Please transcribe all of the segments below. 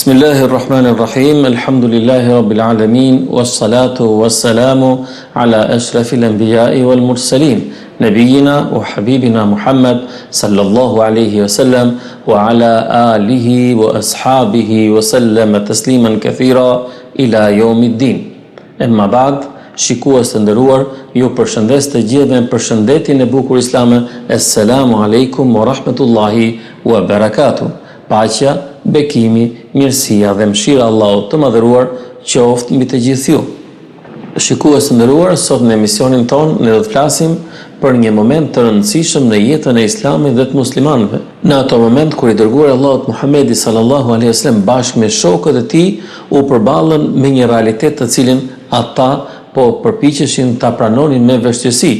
Bismillahirrahmanirrahim. Alhamdulillahi rabbil alamin wassalatu wassalamu ala ashrafil anbiya'i wal mursalin nabiyina wa habibina Muhammad sallallahu alayhi wasallam wa ala alihi wa ashabihi wa sallama tasliman kathira ila yawmiddin. Amma ba'd, shikues të nderuar, ju përshëndes të gjithë me përshëndetjen e bukur islame. Assalamu alaikum wa rahmatullahi wa barakatuh. Paqja, bekimi, mirësia dhe mëshira Allahut të madhëruar qoftë mbi të gjithë ju. Shikues të nderuar, sot në emisionin ton ne do të flasim për një moment të rëndësishëm në jetën e Islamit dhe të muslimanëve. Në ato moment kur i dërguari Allahut Muhamedi sallallahu alaihi wasallam bashkë me shokët e tij u përballën me një realitet të cilin ata po përpiqeshin ta pranonin me vështirësi.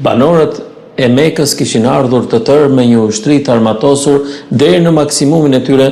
Banorët e Mekës kishin ardhur të tërë me një ushtri të armatosur deri në maksimumin e tyre,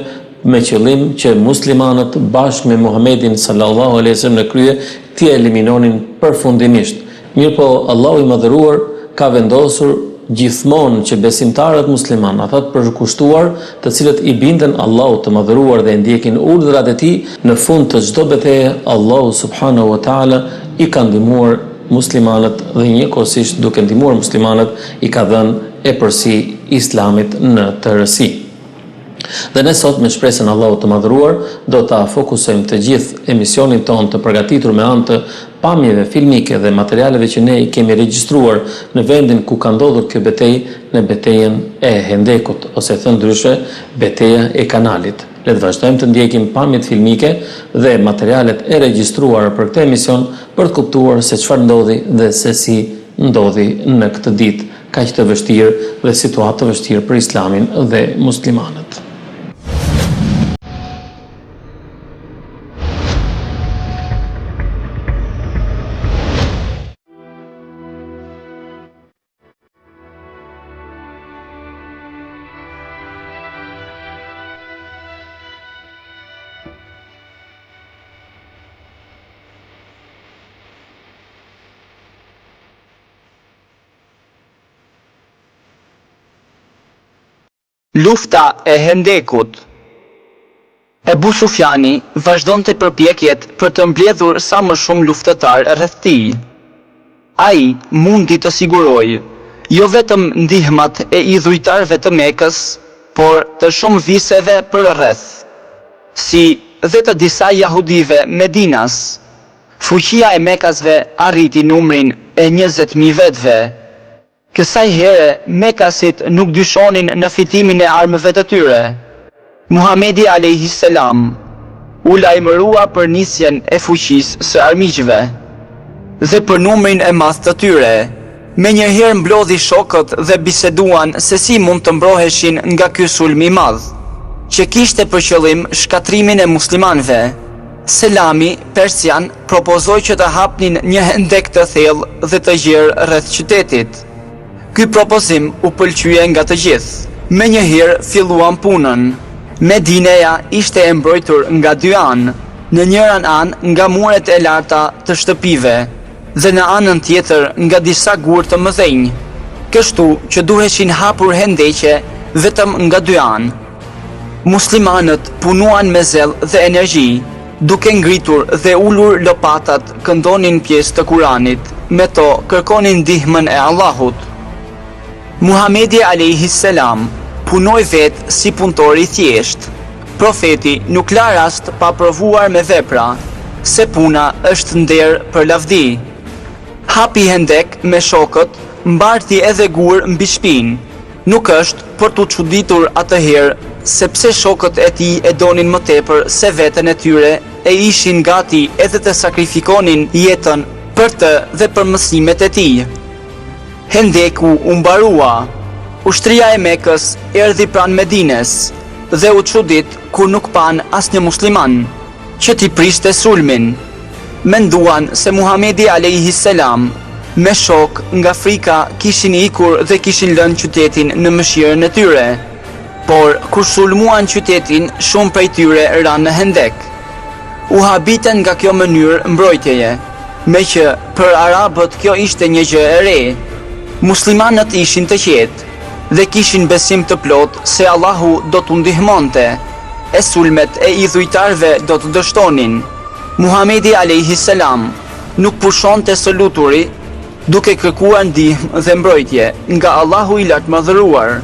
me qëllim që muslimanët bashkë me Muhamedin sallallahu alaihi wasallam në krye t'i eliminonin përfundimisht. Mirpo Allahu i madhëruar ka vendosur gjithmonë që besimtarët musliman, ata të përkushtuar, të cilët i binden Allahut të madhëruar dhe ndjekin urdhrat e tij, në fund të çdo betejë Allahu subhanahu wa taala i ka ndihmuar muslimanët dhe njëkohësisht duke ndihmuar muslimanët i ka dhënë epërsi Islamit në tërësi. Dhe ne sot me shpresën Allahut të madhëruar do ta fokusojmë të gjithë emisionin ton të përgatitur me anë të pamjeve filmike dhe materialeve që ne i kemi regjistruar në vendin ku ka ndodhur kjo betejë, në betejën e Hendekut, ose thënë ndryshe, betejë e Kanalit. Le të vazhdojmë të ndjekim pamjet filmike dhe materialet e regjistruara për këtë emision për të kuptuar se çfarë ndodhi dhe se si ndodhi në këtë ditë kaq të vështirë dhe situatë të vështirë për Islamin dhe muslimanët. Lufta e Hendekut. Ebu Sufjani vazhdonte përpjekjet për të mbledhur sa më shumë luftëtar rreth tij. Ai mundi të sigurojë jo vetëm ndihmat e idhujtarëve të Mekës, por të shumë viseve për rreth, si dhe të disa jahudive Medinas. Fuqia e Mekasve arriti numrin e 20.000 vetëve. Kësaj here Mekasit nuk dyshonin në fitimin e armëve të tyre. Muhamedi alayhis salam u lajmërua për nisjen e fuqisë së armiqve dhe për numrin e madh të tyre. Menjëherë mblodhi shokët dhe biseduan se si mund të mbroheshin nga ky sulm i madh, që kishte për qëllim shkatrimin e muslimanëve. Selami persian propozoi që të hapnin një hendek të thellë dhe të gjerë rreth qytetit. Ky propozim u pëlqye nga të gjithë. Menjëherë filluan punën. Medineja ishte e mbrojtur nga dy anë, në njëran anë nga muret e larta të shtëpive dhe në anën tjetër nga disa gur të mëdhenj, kështu që duheshin hapur hendeqe vetëm nga dy anë. Muslimanët punuan me zell dhe energji, duke ngritur dhe ulur lopatat, këndonin pjesë të Kuranit, me to kërkonin ndihmën e Allahut. Muhamedi alayhis salam punoi vetë si punëtor i thjesht. Profeti nuk la rast pa provuar me vepra, se puna është nder për lavdi. Hapi hendek me shokët, mbarti edhe gur mbi shpinë. Nuk është për të çuditur atëherë sepse shokët e tij e donin më tepër se veten e tyre e ishin gati edhe të sakrifikonin jetën për të dhe për mësimet e tij. Hendeku u mbarua. Ushtria e Mekës erdhi pranë Medines dhe u çudit kur nuk pan asnjë musliman që t'i priste sulmin. Menduan se Muhamedi alayhis salam me shok nga frika kishin ikur dhe kishin lënë qytetin në mëshirën e tyre. Por kur sulmuan qytetin, shumë prej tyre ranë në hendek. U habiten nga kjo mënyrë mbrojtjeje, me që për arabët kjo ishte një gjë e re. Muslimanët ishin të qetë dhe kishin besim të plot se Allahu do t'u ndihmonte. e sulmet e idhujtarve do të dështonin. Muhamedi a.s. nuk pushonte së luturi, duke kërkuar ndihmë dhe mbrojtje nga Allahu i lartëmadhëruar.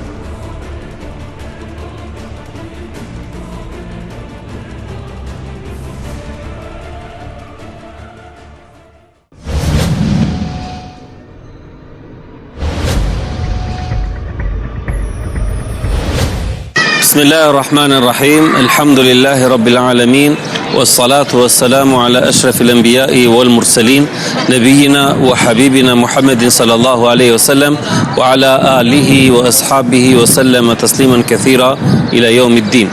Bismillahirrahmanirrahim. Alhamdulillahi rabbil alamin. Wassalatu wassalamu ala ashrafil anbiya'i wal mursalin, nabiyina wa habibina Muhammadin sallallahu alaihi wasallam wa ala alihi wa ashabihi wa sallama tasliman kathira ila yawmiddin.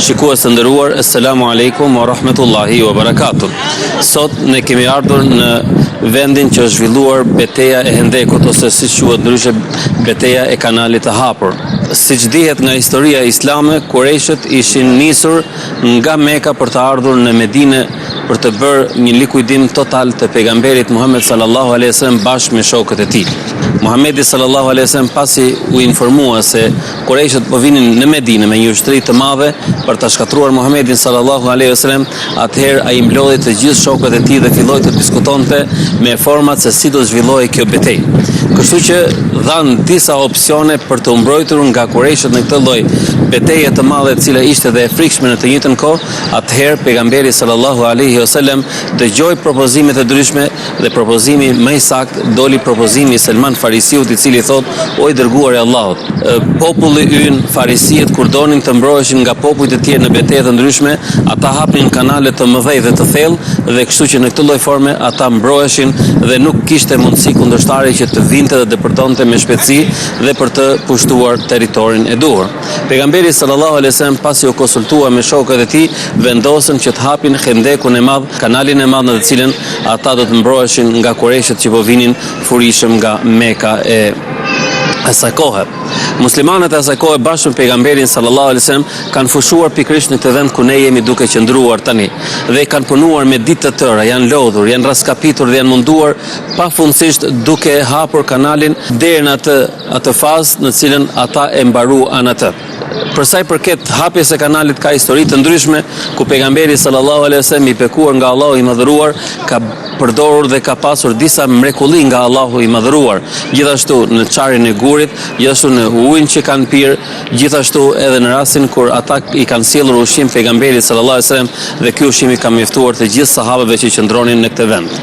Shikues të nderuar, assalamu alaikum wa rahmatullahi wa barakatuh. Sot ne kemi ardhur në vendin që është zhvilluar betejë e Hendekut, ose siç quhet ndryshe betejë e kanalit të hapur. Siç dihet nga historia islame, Kurejshët ishin nisur nga Mekka për të ardhur në Medinë për të bërë një likuidim total të pejgamberit Muhammed sallallahu alaihi wasallam bashkë me shokët e tij. Muhamedi sallallahu alaihi wasallam pasi u informua se Kurejshët po vinin në Medinë me një ushtri të madhe për ta shkatruar Muhamedin sallallahu alaihi wasallam, atëherë ai mblodhi të gjithë shokët e tij dhe filloi të diskutonte me format se si do zhvillohej kjo betejë. Kështu që dhanë disa opsione për të mbrojtur nga Kurejshët në këtë lloj betejë të madhe, e cila ishte dhe e frikshme në të njëjtën kohë. Atëherë pejgamberi sallallahu alaihi wasallam dëgjoi propozime të ndryshme dhe propozimi më i saktë doli propozimi i Selman Farisiut, i cili thotë: "O i dërguari i Allahut, populli ynë Farisiët kur donin të mbroheshin nga popujt e tjerë në betejë të ndryshme, ata hapnin kanale të mëdhej dhe të thellë, dhe kështu që në këtë lloj forme ata mbroheshin dhe nuk kishte mundësi kundërshtari që të vinte dhe depërtonte me shpejtësi dhe për të pushtuar territorin e duhur." Pejgamberi sallallahu alaihi wasallam pasi u konsultua me shokët e tij, vendosën që të hapin Hendekun e madh, kanalin e madh në të cilën ata do të mbroheshin nga Kurejshët që po vinin furishëm nga Mekka e asaj kohe. Muslimanët e asaj kohe bashkë me pejgamberin sallallahu alaihi wasallam kanë fushuar pikërisht në këtë vend ku ne jemi duke qëndruar tani, dhe kanë punuar me ditë të tëra, janë lodhur, janë raskapitur dhe janë munduar pafundësisht duke hapur kanalin deri në atë fazë në cilën ata e mbaruan atë. Për sa i përket hapjes së kanalit ka histori të ndryshme ku pejgamberi sallallahu alaihi wasallam i bekuar nga Allahu i madhëruar ka përdorur dhe ka pasur disa mrekulli nga Allahu i madhëruar, gjithashtu në çarin e gurit, gjithashtu në ujin që kanë pirë, gjithashtu edhe në rastin kur ata i kanë sjellur ushqim pejgamberit sallallahu alaihi wasallam dhe ky ushqim i ka mjaftuar të gjithë sahabëve që qëndronin në këtë vend.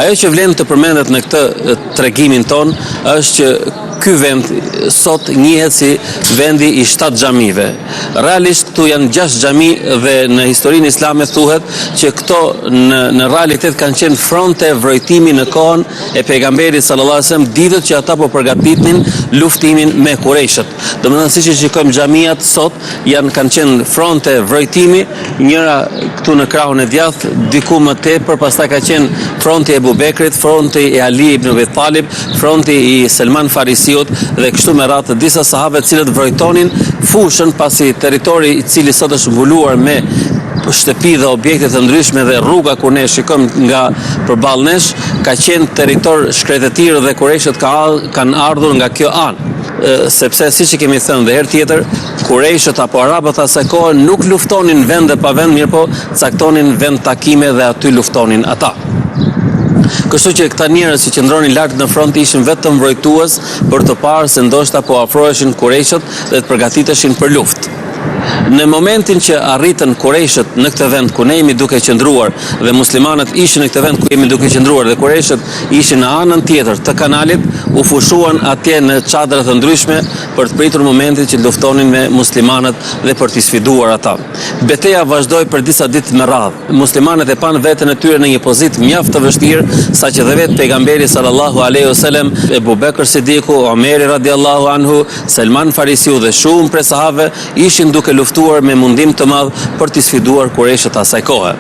Ajo që vlen të përmendet në këtë tregimin ton është që ky vend sot njihet si vendi i 7 xhamive. Realisht këtu janë 6 xhami dhe në historinë islame thuhet që këto në realitet kanë qenë fronte vrojtimi në kohën e pejgamberit sallallahu alajhi wasallam, ditët që ata po përgatitnin luftimin me Kurejshët. Domethënë siç e shikojmë xhamiat sot kanë qenë fronte vrojtimi, njëra këtu në krahun e djathtë, diku më tepër pastaj ka qenë fronti e Abu Bekrit, fronti e Ali ibn Abi Talib, fronti i Selman Farisiut dhe kështu me radhë të disa sahabë të cilët vrojtonin fushën, pasi territori i cili sot është mbuluar me shtëpi dhe objekte të ndryshme dhe rruga ku ne shikojmë nga përballë nesh ka qenë territor shkretëtir dhe Kurejshët kanë ardhur nga kjo anë. Sepse siç e kemi thënë dhe herë tjetër, Kurejshët apo arabët asaj kohe nuk luftonin vende pa vend, mirëpo caktonin vend takime dhe aty luftonin ata. Kështu që këta njerëz që qëndronin lart në front ishin vetëm mbrojtues për të parë se ndoshta po afroheshin Kurejshët dhe të përgatiteshin për luftë. Në momentin që arritën Kurejshët në këtë vend ku ne jemi duke qëndruar dhe muslimanët ishin në këtë vend ku jemi duke qëndruar dhe Kurejshët ishin në anën tjetër të kanalit, u fushuan atje në çadra të ndryshme për të pritur momentin që luftonin me muslimanët dhe për t'i sfiduar ata. Betejë vazhdoi për disa ditë me radhë. Muslimanët e panë veten e tyre në një pozitë mjaft të vështirë, saqë dhe vetë pejgamberi sallallahu alaihi wasallam, Abu Bekr Siddiku, Omeri radiallahu anhu, Selman Farisiu dhe shumë prej sahabëve ishin duke luftuar me mundim të madh për t'i sfiduar Kurejshët asaj kohe.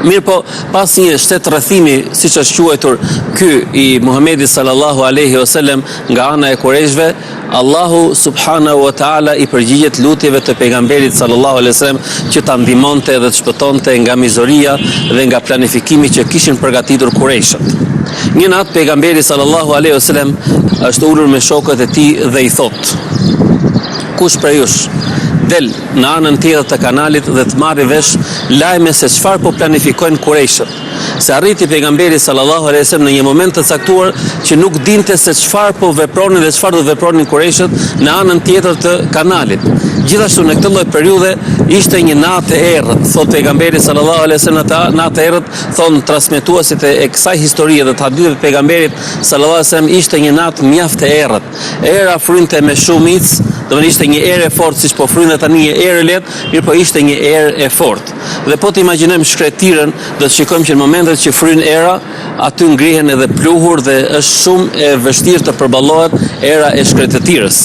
Mirëpo, pas një shtetërrëthimi, siç është quajtur ky i Muhamedit sallallahu alaihi wasallam nga ana e Kurejshëve, Allahu subhanahu wa taala i përgjigjet lutjeve të pejgamberit sallallahu alaihi wasallam që ta ndihmonte dhe të shpëtonte nga mizoria dhe nga planifikimi që kishin përgatitur Kurejshët. Një natë pejgamberi sallallahu alaihi wasallam është ulur me shokët e tij dhe i thotë: "Kush prej jush del në anën tjetër të kanalit dhe të marrë vesh lajme se çfarë po planifikojnë Kurejshët. Se arriti pejgamberi sallallahu alaihi wasallam në një moment të caktuar që nuk dinte se çfarë po vepronin dhe çfarë do vepronin Kurejshët në anën tjetër të kanalit. Gjithashtu në këtë lloj periudhe ishte një natë e errët, thot pejgamberi sallallahu alaihi wasallam, në natë e errët thon transmetuesit e kësaj historie dhe të haditheve të pejgamberit sallallahu alaihi wasallam, ishte një natë mjaft e errët. Era frynte me shumë ic, do të ishte një erë e fortë, siç po frynë tani një erë e lehtë, mirë po ishte një erë e fortë. Dhe po të imagjinojmë shkretirën, do të shikojmë që në momentet që fryn era, aty ngrihen edhe pluhur dhe është shumë e vështirë të përballohet era e shkretirës.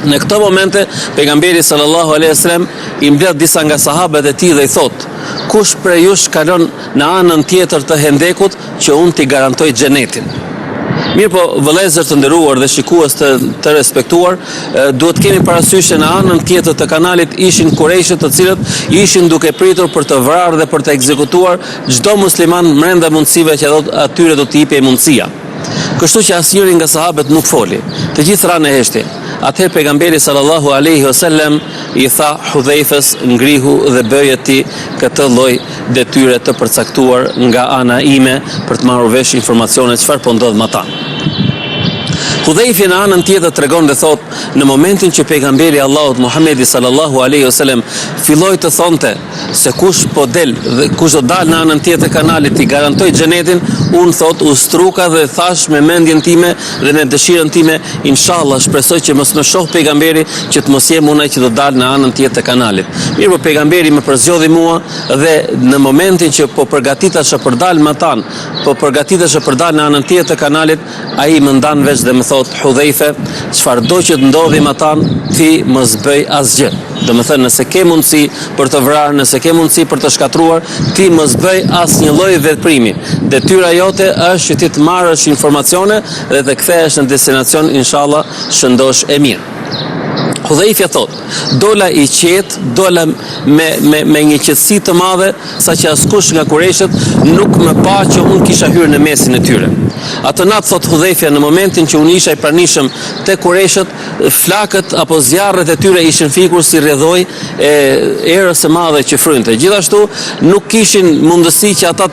Në këto momente pejgamberi sallallahu alaihi wasallam i mbledh disa nga sahabët e tij dhe i thot: "Kush prej jush kalon në anën tjetër të hendekut që unë t'i garantoj xhenetin?" Mirë po, vëllezër të nderuar dhe shikues të respektuar, duhet kemi parasysh që në anën tjetër të kanalit ishin Kurejshët, të cilët ishin duke pritur për të vrarë dhe për të ekzekutuar çdo musliman brenda mundësive që atyre do t'i jepej mundësia. Kështu që asnjëri nga sahabët nuk foli. Të gjithë ranë e heshti. Atëherë pejgamberi sallallahu alaihi wasallam i tha Hudhaifës: "Ngrihu dhe bëje ti këtë lloj detyre të përcaktuar nga ana ime për të marrë vesh informacione çfarë po ndodh me ata." Hudhaifi në anën tjetër tregon dhe thot: "Në momentin që pejgamberi Allahut Muhamedi sallallahu alaihi wasallam filloi të thonte se kush po del dhe kush do dal në anën tjetër kanalit i garantoj xhenetin, unë thot u struka dhe thash me mendjen time dhe me dëshirën time, inshallah shpresoj që mos më shoh pejgamberi që të mos jem unë që do dal në anën tjetër të kanalit." Mirë po pejgamberi më përzgjodhi mua dhe në momentin që po përgatitesha për dal më tan, po përgatitesha për dal në anën tjetër të kanalit, ai më ndan vesh dhe më thot: "Hudhaife, çfarëdo që të ndodhi me ata, ti mos bëj asgjë." Do të thënë, nëse ke mundësi për të vrarë, nëse ke mundësi për të shkatruar, ti mos bëj asnjë lloj veprimi. Detyra jote është që ti të marrësh informacione dhe të kthehesh në destinacion, inshallah, shëndosh e mirë. Hudhaifi thot: "Dola i qetë, dola me një qetësi të madhe, saqë askush nga Kurejshët nuk më pa që unë kisha hyrë në mesin e tyre." Atë natë, thot Hudhaifja, në momentin që unë isha i pranishëm te Kurejshët, flakët apo zjarret e tyre ishin fikur si rrjedhoj e erës së madhe që frynte. Gjithashtu nuk kishin mundësi që ata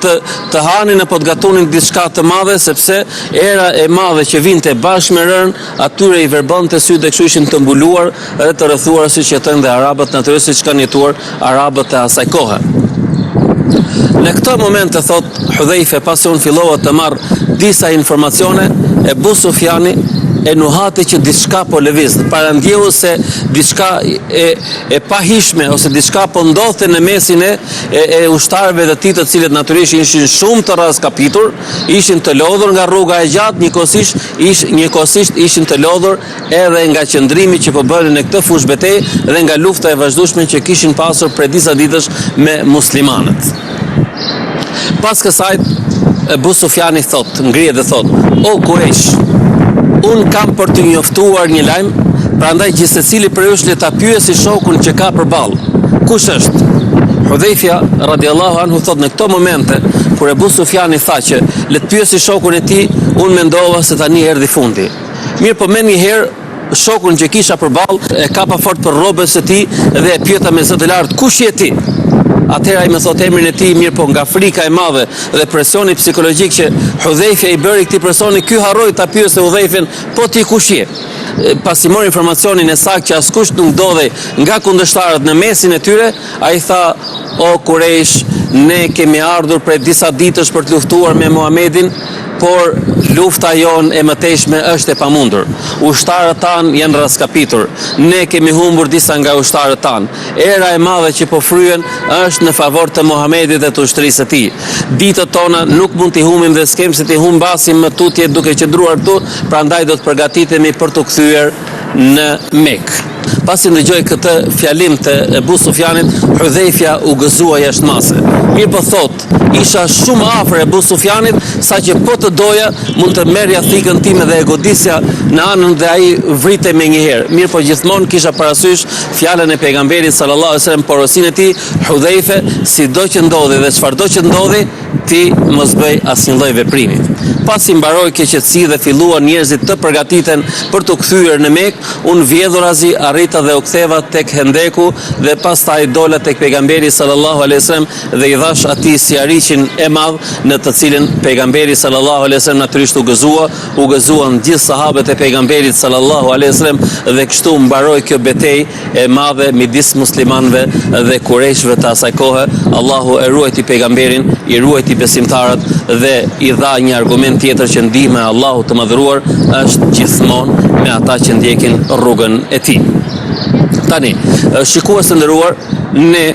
të hanin apo të gatunin diçka të madhe, sepse era e madhe që vinte bashkë me rën, atyre i verbonte sy dhe kështu ishin të mbuluar dhe të rrethuar siç jetojnë dhe arabët, natyrisht siç kanë jetuar arabët e asaj kohe. Në këtë moment e thot Hudhaife, pasi unë fillova të marr disa informacione, Ebu Sufjani e nuhati që diçka po lëviz, parandjehu se diçka e pahishme ose diçka po ndodhte në mesin e ushtarëve të tij, të cilët natyrisht ishin shumë të rrezikapitur, ishin të lodhur nga rruga e gjatë, njëkohësisht ishin të lodhur edhe nga qëndrimi që po bënin në këtë fushë betejë dhe nga lufta e vazhdueshme që kishin pasur prej disa ditësh me muslimanët. Pas kësaj, Ebu Sufjani thot, ngrihet dhe thot: "O Kurejsh, unë kam për të njoftuar një lajm, prandaj gjithsecili prej jush le ta pyesi shokun që ka përballë. Kush është?" Hudhaifja radiallahu anhu thot: "Në këto momente kur Ebu Sufjani tha që le të pyesi shokun e tij, unë mendova se tani erdhi fundi. Mirë po me njëherë shokun që kisha përballë e kapa fort për rrobën e tij dhe e pyeta me zë të lartë: "Kush je ti?" Atëherë ai më thot emrin e tij, mirë po nga frika e madhe dhe presioni psikologjik që Hudhaifja i bëri këtij personi, ky harroi ta pyesë Hudhaifin: "Po ti kush je?" Pasi mori informacionin e saktë që askush nuk ndodhej nga kundërshtarët në mesin e tyre, ai tha: "O Kurejsh, ne kemi ardhur prej disa ditësh për të luftuar me Muhamedin, por lufta jonë e mëtejshme është e pamundur. Ushtarët tanë janë rrezikapitur. Ne kemi humbur disa nga ushtarët tanë. Era e madhe që po fryen është në favor të Muhamedit dhe të ushtrisë së tij. Ditët tona nuk mund t'i humbim dhe s'kem se t'i humbasim më tutje duke qëndruar këtu, prandaj do të përgatitemi për të kthyer në Mekë." Pasi ndëgjoi këtë fjalim të Ebu Sufjanit, Hudhaifja u gëzua jashtëmase. Mirë po thot, isha shumë afër Ebu Sufjanit, saqë po të doja mund të merrja thikën time dhe e godisja në anën dhe ai vritej me njëherë. Mirë po gjithmonë kisha parasysh fjalën e pejgamberit sallallahu alajhi wasallam, porosinë e tij: "Hudhaife, sido që ndodhi dhe çfarëdo që ndodhi, ti mos bëj asnjë lloj veprimi." Pasi mbaroi kjo qetësi dhe filluan njerëzit të përgatiten për të kthyer në Mekë, unë vjedhurazi arrita dhe u ktheva tek Hendeku dhe pastaj dola tek pejgamberi sallallahu alaihi wasallam dhe i dhash atij sqariqin e madh në të cilin pejgamberi sallallahu alaihi wasallam natyrisht u gëzuan gjithë sahabët e pejgamberit sallallahu alaihi wasallam dhe kështu mbaroi kjo betejë e madhe midis muslimanëve dhe kurejshëve të asaj kohe. Allahu e ruajti pejgamberin, i ruajti besimtarët dhe i dha një argument tjetër që ndihma e Allahut të madhëruar është gjithmonë me ata që ndjekin rrugën e tij. Tani, shikues të nderuar, ne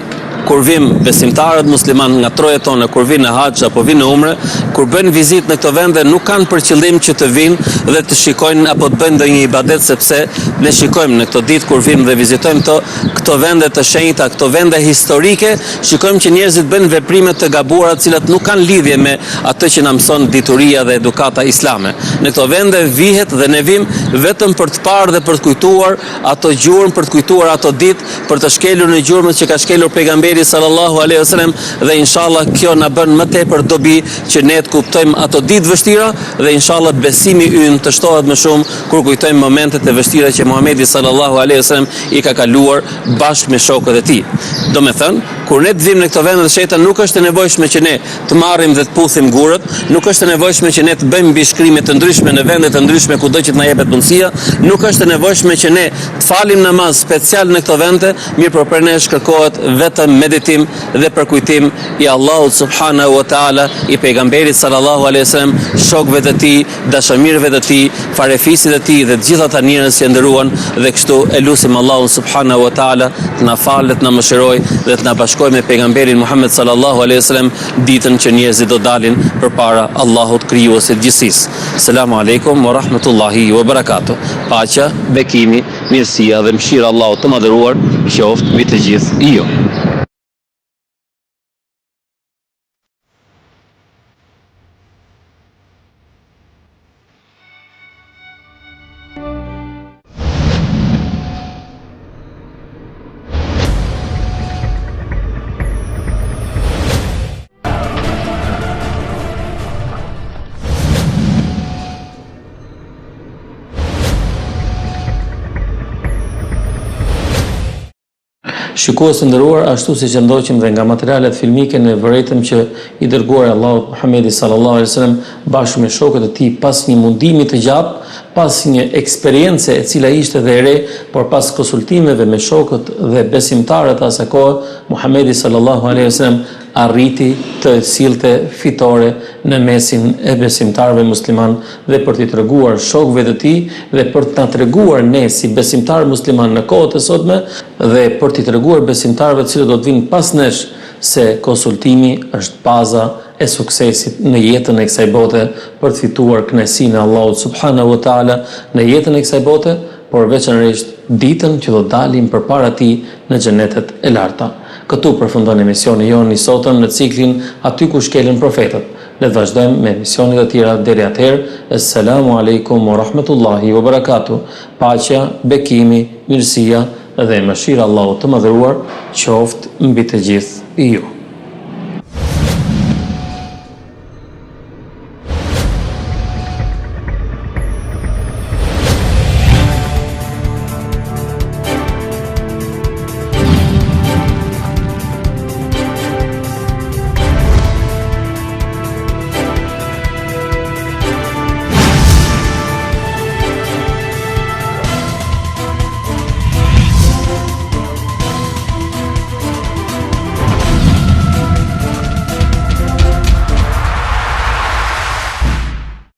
kur vim besimtarët musliman nga trojet tona, kur vinë në haxh apo vinë në umre, kur bëjnë vizitë në këto vende, nuk kanë për qëllim që të vinë dhe të shikojnë apo të bëjnë ndonjë ibadet, sepse ne shikojmë në këto ditë kur vim dhe vizitojmë këto vende të shenjta, këto vende historike, shikojmë që njerëzit bëjnë veprime të gabuara, të cilat nuk kanë lidhje me atë që na mëson dituria dhe edukata islame. Në këto vende vihet dhe ne vim vetëm për të parë dhe për të kujtuar ato gjurmë, për të kujtuar ato ditë, për të shkelur në gjurmët që ka shkelur pejgamberi sallallahu alaihi wasallam dhe inshallah kjo na bën më tepër dobi që ne të kuptojmë ato ditë vështira dhe inshallah besimi ynë të shtohet më shumë kur kujtojmë momentet e vështira që Muhamedi sallallahu alaihi wasallam i ka kaluar bashkë me shokët e tij. Domethënë, kur ne të vim në këto vende të shenjta, nuk është e nevojshme që ne të marrim dhe të puthim gurët, nuk është e nevojshme që ne të bëjmë mbishkrime të ndryshme në vende të ndryshme kudo që të na jepet mundësia, nuk është e nevojshme që ne të falim namaz special në këto vende, mirë për ne kërkohet vetëm meditim dhe përkujtim i Allahut subhanahu wa taala, i pejgamberit sallallahu alaihi wasallam, shokëve të tij, dashamirëve të tij, farefisit të tij dhe të gjithë ata njerëz që nderuan dhe kështu e lutim Allahun subhanahu wa taala të na falë, të na mëshirojë dhe të na bashkojë me pejgamberin Muhammed sallallahu alaihi wasallam ditën që njerëzit do dalin përpara Allahut krijuesit gjithësisë. Selamu alaikum wa rahmatullahi wa barakatuh. Paqja, bekimi, mirësia dhe mëshira e Allahut të madhëruar qoftë mbi të gjithë ju. Shikues të nderuar, ashtu siç e ndoqim dhe nga materialet filmike, ne vërejtëm që i dërguari Allahut Muhamedi sallallahu alaihi wasallam bashkë me shokët e tij pas një mundimi të gjatë, pas një eksperiencë e cila ishte dhe e re, por pas konsultimeve me shokët dhe besimtarët e asaj kohe, Muhamedi sallallahu alaihi wasallam arriti të sillte fitore në mesin e besimtarëve musliman dhe për t'i treguar shokëve të tij dhe për t'na treguar ne si besimtarë musliman në kohët e sotme dhe për t'i treguar besimtarëve të cilët do të vinë pas nesh se konsultimi është baza e suksesit në jetën e kësaj bote për të fituar kënaqësinë e Allahut subhanahu wa taala në jetën e kësaj bote, por veçanërisht ditën që do dalim përpara tij në xhenetet e larta. Këtu përfundon emisioni jonë i sotëm në ciklin Aty ku shkelën profetët. Le të vazhdojmë me emisionet e tjera deri atëherë. Assalamu alaikum wa rahmatullahi wa barakatuh. Paqja, bekimi, mirësia dhe mëshira e Allahut të madhëruar qoftë mbi të gjithë ju.